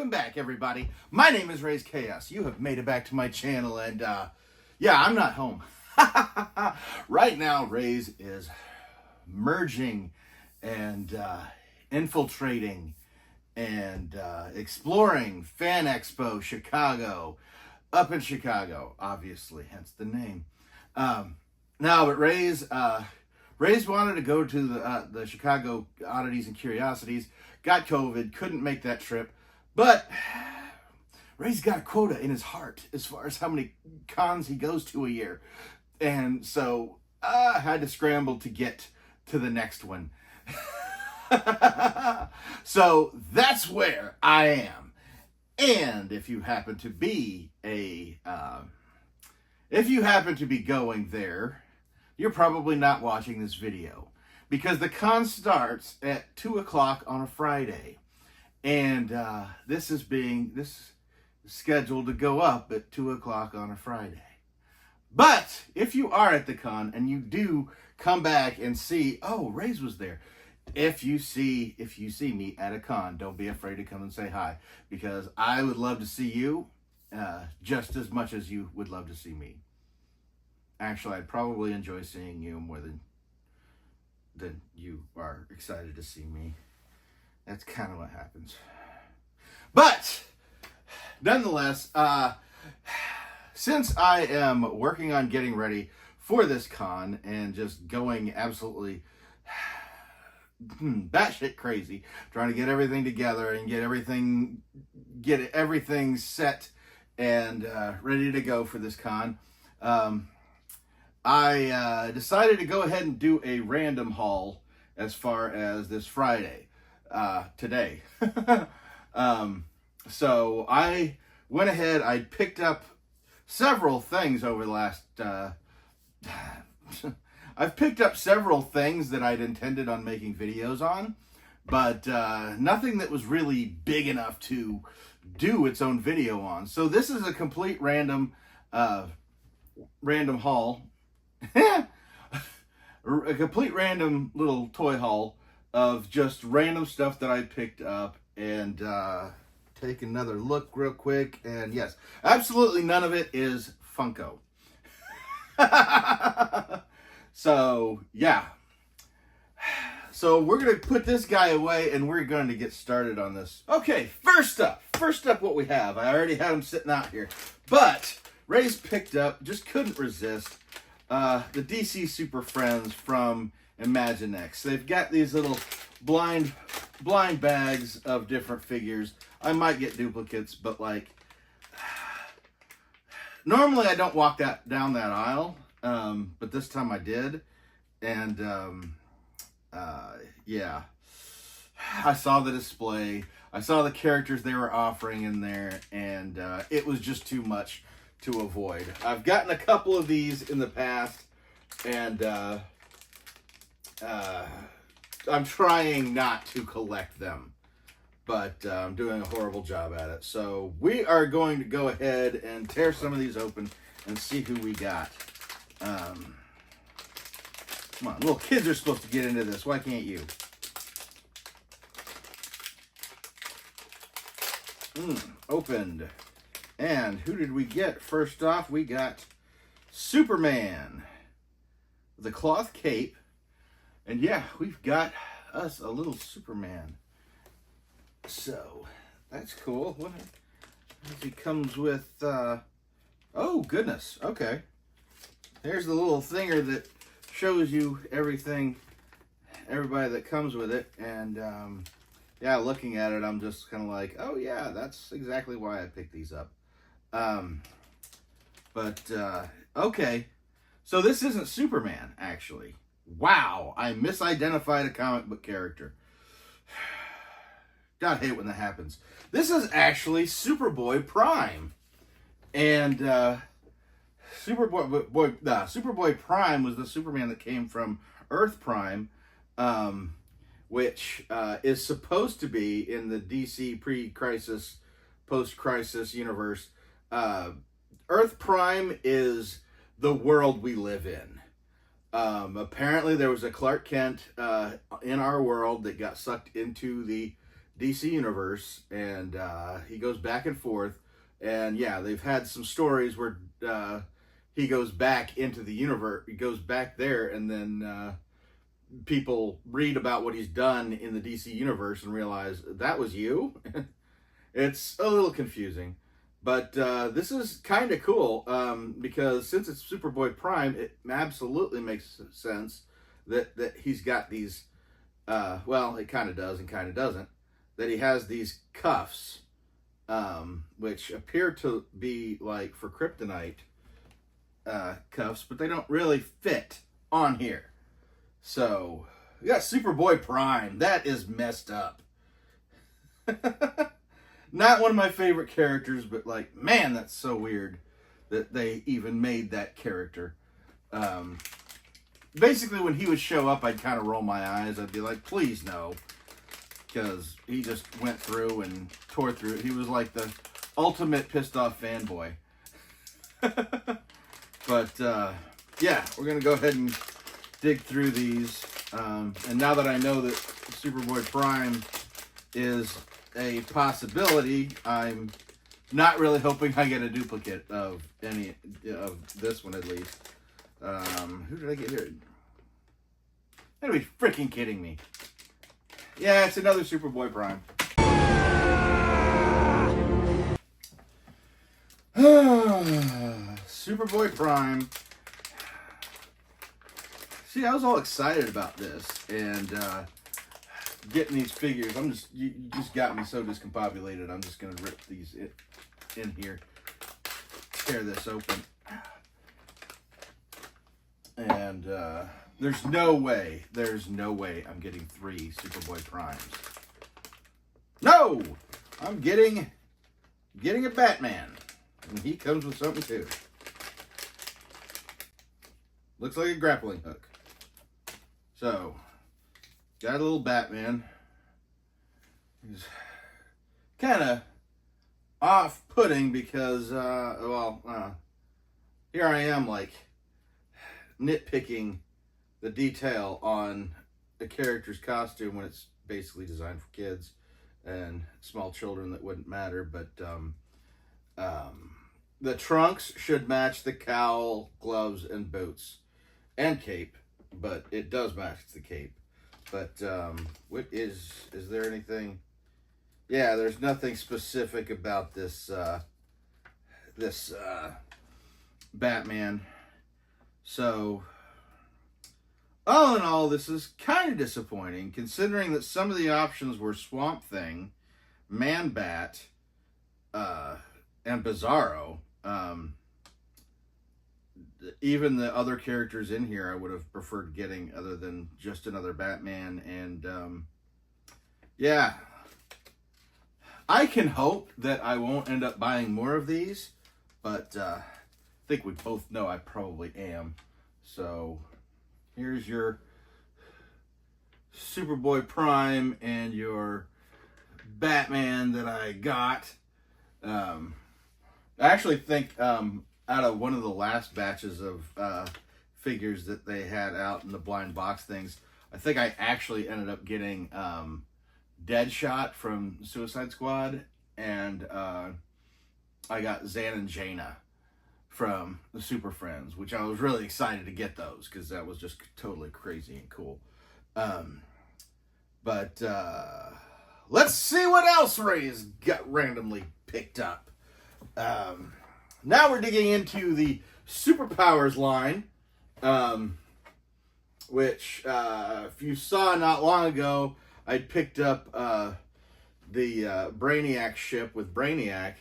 welcome back, everybody. My name is Raze Chaos. You have made it back to my channel, and yeah, I'm not home. Right now, Raze is merging and infiltrating and exploring Fan Expo Chicago, up in Chicago, obviously, hence the name. But Raze wanted to go to the Chicago Oddities and Curiosities, got COVID, couldn't make that trip, but Raze got a quota in his heart as far as how many cons he goes to a year. And so I had to scramble to get to the next one. So that's where I am. And if you happen to be going there, you're probably not watching this video because the con starts at 2 o'clock on a Friday. And this is scheduled to go up at 2 o'clock on a Friday. But if you are at the con and you do come back and see, oh, Raze was there. If you see me at a con, don't be afraid to come and say hi, because I would love to see you just as much as you would love to see me. Actually, I'd probably enjoy seeing you more than you are excited to see me. That's kind of what happens. But nonetheless, since I am working on getting ready for this con and just going absolutely batshit crazy, trying to get everything together and get everything set and ready to go for this con, I decided to go ahead and do a random haul as far as this Friday, today. So I went ahead, I picked up several things over the last, I've picked up several things that I'd intended on making videos on, but nothing that was really big enough to do its own video on. So this is a complete random haul, a complete random little toy haul of just random stuff that I picked up. And take another look real quick, and yes, absolutely none of it is Funko. So yeah, so we're gonna put this guy away and we're going to get started on this. Okay, first up what we have, I already had him sitting out here, but Raze picked up, just couldn't resist, the DC Super Friends from Imaginext. They've got these little blind bags of different figures. I might get duplicates, but like, normally I don't walk down that aisle, but this time I did, and yeah, I saw the display, I saw the characters they were offering in there, and it was just too much to avoid. I've gotten a couple of these in the past, and I'm trying not to collect them, but I'm doing a horrible job at it. So we are going to go ahead and tear some of these open and see who we got. Come on, little kids are supposed to get into this. Why can't you? Opened. And who did we get? First off, we got Superman, the cloth cape. And yeah, we've got us a little Superman. So, that's cool. What he comes with, oh goodness, okay. There's the little thinger that shows you everybody that comes with it. And, yeah, looking at it, I'm just kind of like, oh yeah, that's exactly why I picked these up. Okay. So this isn't Superman, actually. Wow, I misidentified a comic book character. God, I hate when that happens. This is actually Superboy-Prime. And Superboy-Prime was the Superman that came from Earth Prime, which is supposed to be in the DC pre-crisis, post-crisis universe. Earth Prime is the world we live in. Apparently there was a Clark Kent in our world that got sucked into the DC universe, and he goes back and forth. And yeah, they've had some stories where he goes back into the universe, he goes back there, and then people read about what he's done in the DC universe and realize that was you. It's a little confusing, but this is kind of cool because since it's Superboy-Prime, it absolutely makes sense that he's got these. Well, it kind of does and kind of doesn't. That he has these cuffs, which appear to be like for kryptonite cuffs, but they don't really fit on here. So, we got Superboy-Prime. That is messed up. Not one of my favorite characters, but like, man, that's so weird that they even made that character. Basically, when he would show up, I'd kind of roll my eyes. I'd be like, please no. Because he just went through and tore through it. He was like the ultimate pissed off fanboy. But, yeah, we're going to go ahead and dig through these. And now that I know that Superboy-Prime is a possibility, I'm not really hoping I get a duplicate of any of this one, at least. Who did I get here? You gotta be freaking kidding me. Yeah, it's another Superboy-Prime. Superboy-Prime. See, I was all excited about this and getting these figures. You just got me so discombobulated. I'm just gonna rip these in here, tear this open, and there's no way I'm getting 3 Superboy-Primes. No, I'm getting a Batman, and he comes with something too. Looks like a grappling hook. So, got a little Batman. He's kind of off-putting because, here I am, like, nitpicking the detail on the character's costume when it's basically designed for kids and small children that wouldn't matter. But the trunks should match the cowl, gloves, and boots and cape, but it does match the cape. But what is there anything? Yeah, there's nothing specific about this Batman. So, all in all, this is kind of disappointing, considering that some of the options were Swamp Thing, Man-Bat, and Bizarro. Even the other characters in here I would have preferred getting other than just another Batman. And, yeah. I can hope that I won't end up buying more of these, but I think we both know I probably am. So, here's your Superboy-Prime and your Batman that I got. I actually think out of one of the last batches of figures that they had out in the blind box things, I think I actually ended up getting Deadshot from Suicide Squad, and I got Zan and Jaina from the Super Friends, which I was really excited to get those because that was just totally crazy and cool. But let's see what else Raze got randomly picked up. Now we're digging into the Superpowers line, which if you saw not long ago, I picked up the Brainiac ship with Brainiac,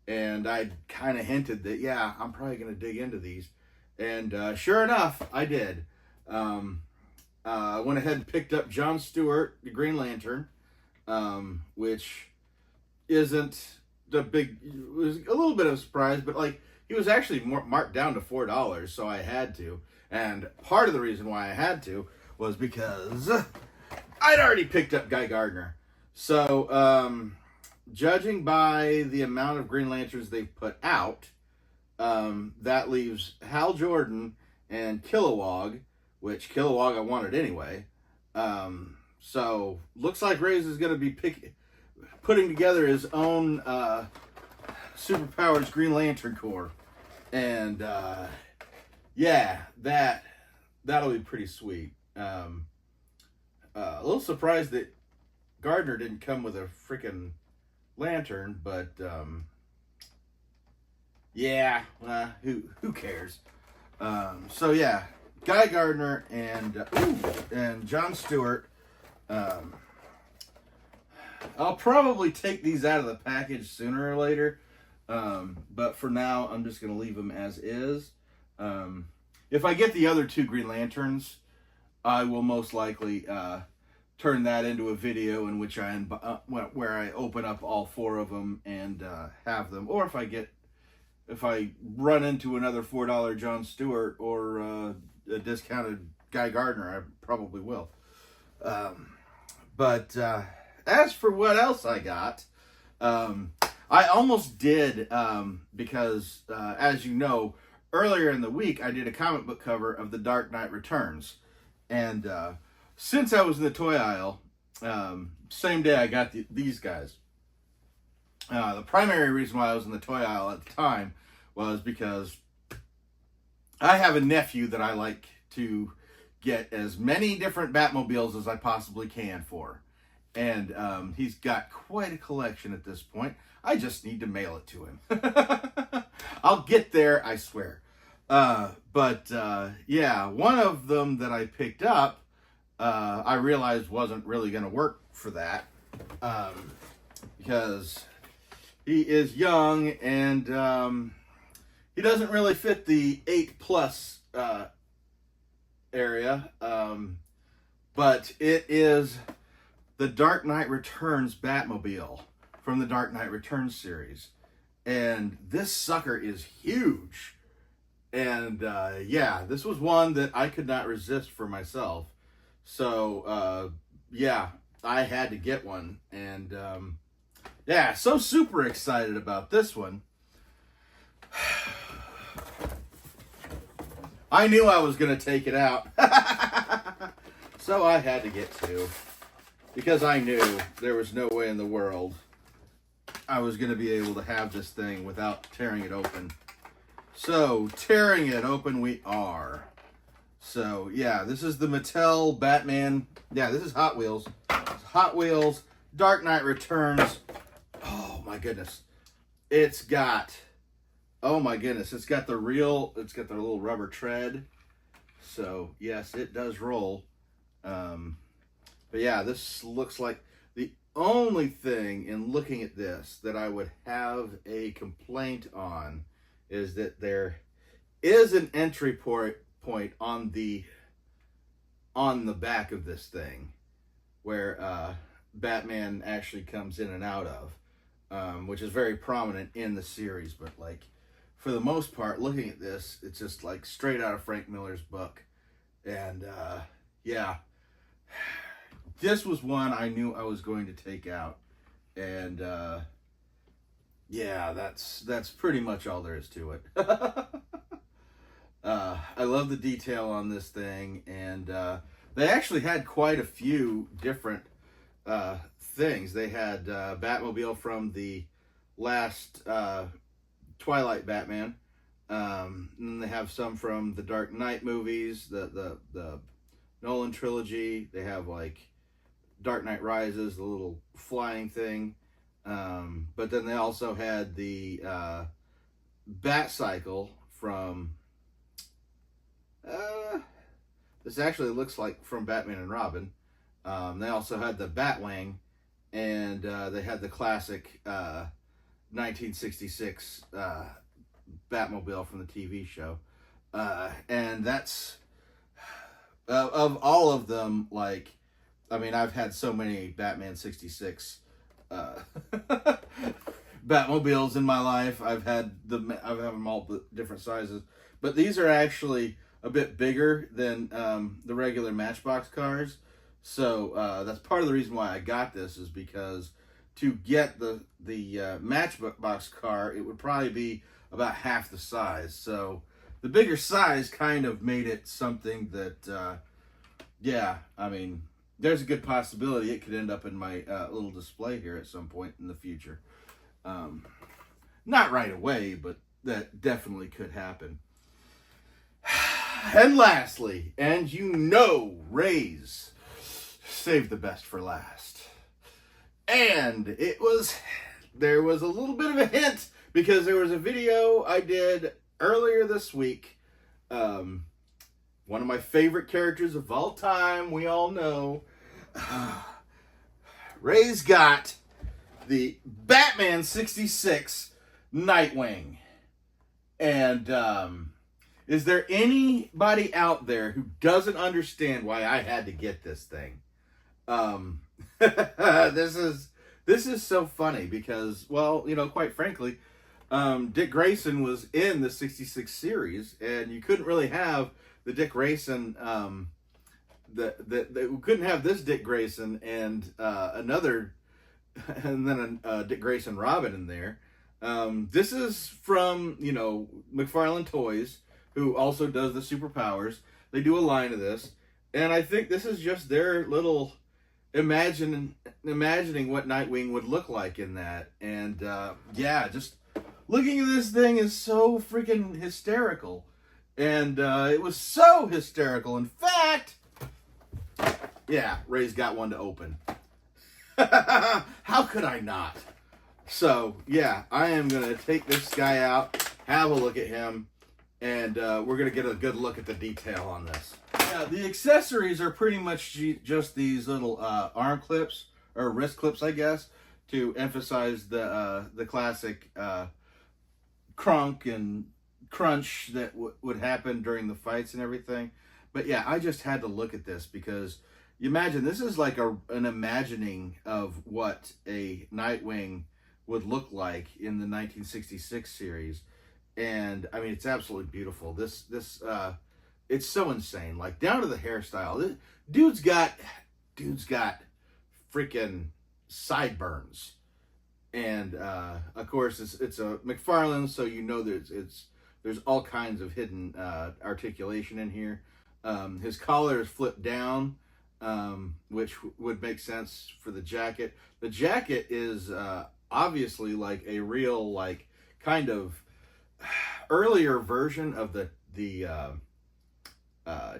and I kind of hinted that, yeah, I'm probably going to dig into these. And sure enough, I did. I went ahead and picked up John Stewart, the Green Lantern, which isn't the big, it was a little bit of a surprise, but like, he was actually marked down to $4, so I had to. And part of the reason why I had to was because I'd already picked up Guy Gardner. So, judging by the amount of Green Lanterns they've put out, that leaves Hal Jordan and Kilowog, which Kilowog I wanted anyway. So, looks like Raze is going to be putting together his own superpowers Green Lantern Corps. And yeah, that'll be pretty sweet. A little surprised that Gardner didn't come with a freaking lantern, but yeah, who cares? So yeah, Guy Gardner and John Stewart. I'll probably take these out of the package sooner or later, but for now I'm just gonna leave them as is. If I get the other two Green Lanterns, I will most likely turn that into a video in which where I open up all four of them and have them. Or if I run into another $4 John Stewart or a discounted Guy Gardner, I probably will. But as for what else I got, I almost did because, as you know, earlier in the week I did a comic book cover of The Dark Knight Returns. And since I was in the toy aisle, same day I got these guys. The primary reason why I was in the toy aisle at the time was because I have a nephew that I like to get as many different Batmobiles as I possibly can for. And he's got quite a collection at this point. I just need to mail it to him. I'll get there, I swear. But yeah, one of them that I picked up, I realized wasn't really going to work for that. Because he is young and he doesn't really fit the 8+ area. But it is the Dark Knight Returns Batmobile from the Dark Knight Returns series. And this sucker is huge. And yeah, this was one that I could not resist for myself. So yeah, I had to get one. And yeah, so super excited about this one. I knew I was going to take it out. So I had to get two. Because I knew there was no way in the world I was going to be able to have this thing without tearing it open. So, tearing it open we are. So, yeah, this is the Mattel Batman. Yeah, this is Hot Wheels. It's Hot Wheels Dark Knight Returns. Oh, my goodness. It's got the little rubber tread. So, yes, it does roll. But yeah, this looks like the only thing in looking at this that I would have a complaint on is that there is an entry point on the back of this thing where Batman actually comes in and out of, which is very prominent in the series. But like for the most part, looking at this, it's just like straight out of Frank Miller's book. And yeah. This was one I knew I was going to take out, and yeah, that's pretty much all there is to it. I love the detail on this thing, and they actually had quite a few different things. They had Batmobile from the last Twilight Batman, and then they have some from the Dark Knight movies, the Nolan trilogy. They have like Dark Knight Rises, the little flying thing. But then they also had the Bat Cycle from this actually looks like from Batman and Robin. They also had the Batwing, and they had the classic 1966 Batmobile from the TV show. And that's of all of them, like, I mean, I've had so many Batman 66 Batmobiles in my life. I've had them all different sizes, but these are actually a bit bigger than the regular Matchbox cars. So that's part of the reason why I got this, is because to get the Matchbox car, it would probably be about half the size. So the bigger size kind of made it something that, yeah, I mean, there's a good possibility it could end up in my little display here at some point in the future. Not right away, but that definitely could happen. And lastly, and you know, Raze saved the best for last. And there was a little bit of a hint, because there was a video I did earlier this week. One of my favorite characters of all time, we all know. Raze got the Batman 66 Nightwing. And is there anybody out there who doesn't understand why I had to get this thing? This is so funny because, well, you know, quite frankly, Dick Grayson was in the 66 series, and you couldn't really have the Dick Grayson, we couldn't have this Dick Grayson and another, and then a Dick Grayson Robin in there. This is from, you know, McFarlane Toys, who also does the superpowers. They do a line of this, and I think this is just their little imagining what Nightwing would look like in that. And yeah, just looking at this thing is so freaking hysterical. And it was so hysterical. In fact, yeah, Ray's got one to open. How could I not? So, yeah, I am going to take this guy out, have a look at him, and we're going to get a good look at the detail on this. Yeah, the accessories are pretty much just these little arm clips, or wrist clips, I guess, to emphasize the classic crunk and crunch that would happen during the fights and everything. But yeah, I just had to look at this because you imagine this is like an imagining of what a Nightwing would look like in the 1966 series. And I mean, it's absolutely beautiful. This it's so insane, like down to the hairstyle. This dude's got freaking sideburns. And of course it's a McFarlane, so you know there's all kinds of hidden articulation in here. His collar is flipped down, which would make sense for the jacket. The jacket is obviously like a real, like, kind of earlier version of the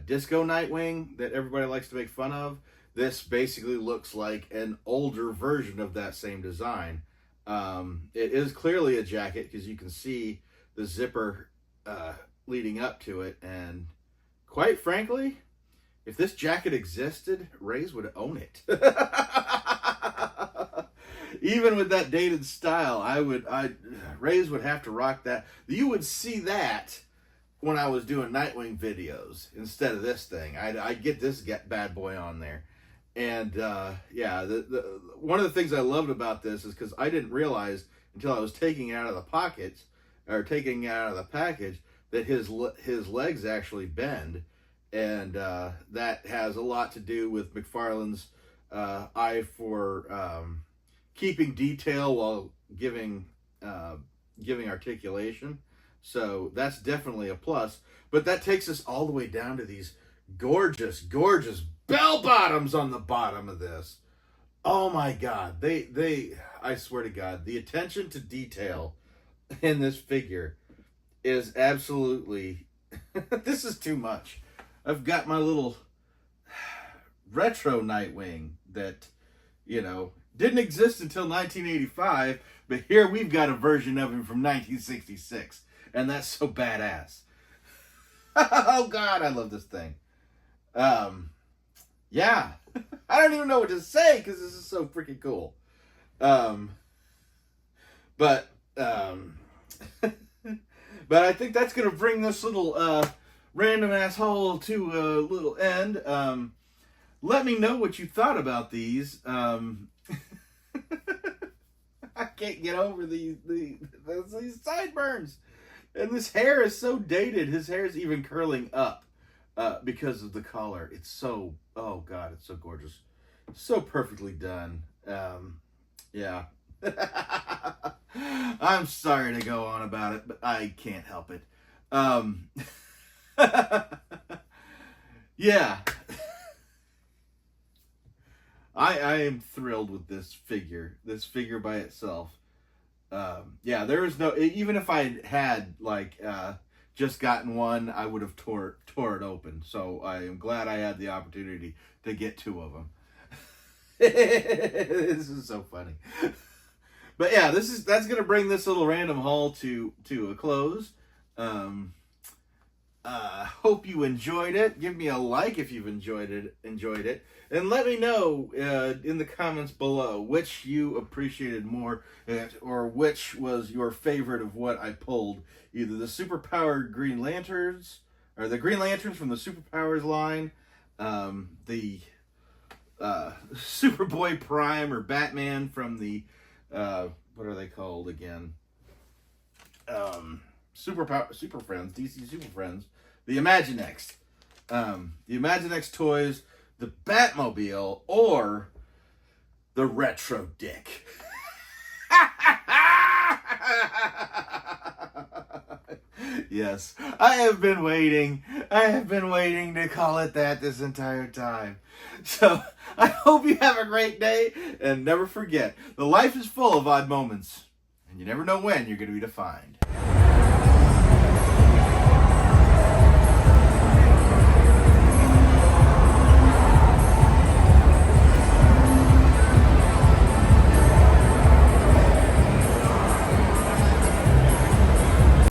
Disco Nightwing that everybody likes to make fun of. This basically looks like an older version of that same design. It is clearly a jacket because you can see the zipper leading up to it, and quite frankly, if this jacket existed, Raze would own it. Even with that dated style, Raze would have to rock that. You would see that when I was doing Nightwing videos instead of this thing. I'd get this bad boy on there. And yeah, one of the things I loved about this is because I didn't realize until I was taking it out of the pockets, or taking it out of the package, that his legs actually bend. And that has a lot to do with McFarlane's eye for keeping detail while giving articulation. So that's definitely a plus. But that takes us all the way down to these gorgeous, gorgeous bell bottoms on the bottom of this. Oh my God. I swear to God, the attention to detail in this figure is absolutely, this is too much. I've got my little retro Nightwing that, you know, didn't exist until 1985, but here we've got a version of him from 1966, and that's so badass. Oh God, I love this thing. Yeah, I don't even know what to say because this is so freaking cool. But I think that's gonna bring this little random asshole to a little end. Let me know what you thought about these. I can't get over these sideburns. And this hair is so dated. His hair is even curling up because of the collar. It's so, oh God, it's so gorgeous. So perfectly done. Yeah. I'm sorry to go on about it, but I can't help it. Yeah. I am thrilled with this figure by itself. Yeah, there is no, even if I had like just gotten one, I would have tore it open. So I am glad I had the opportunity to get two of them. This is so funny. But yeah, that's gonna bring this little random haul to a close. Hope you enjoyed it. Give me a like if you've enjoyed it, and let me know in the comments below which you appreciated more, or which was your favorite of what I pulled. Either the superpowered Green Lanterns, or the Green Lanterns from the Superpowers line, the Superboy-Prime or Batman from the what are they called again? Super Friends, DC Super Friends, the Imaginext, toys, the Batmobile, or the Retro Dick. Yes, I have been waiting to call it that this entire time. So I hope you have a great day, and never forget, the life is full of odd moments, and you never know when you're going to be defined.